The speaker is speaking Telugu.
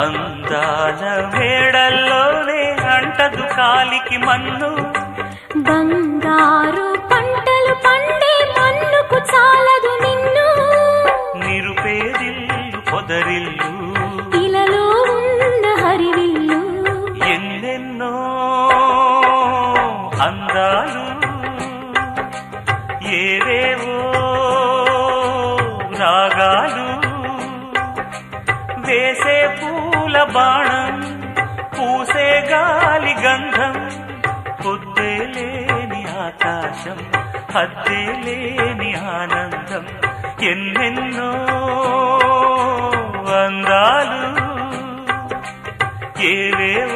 అందాల మేడల్లోనే అంటదు కాలికి మన్ను, బంగారు పంటలు పండే మన్నుకు చాలదు నిన్ను. నిరుపేదిల్లు పొదరిల్లు ఇలలో ఉన్న హరివిల్లు, ఎన్నెన్నో అందాలు ఏవేవో రాగాలు, వేసే పూల బాణం పూసే గాలి గంధం, పొద్దే లేని ఆకాశం హద్దే లేని ఆనందం, ఎన్నెన్నో అందాలు ఏవేవో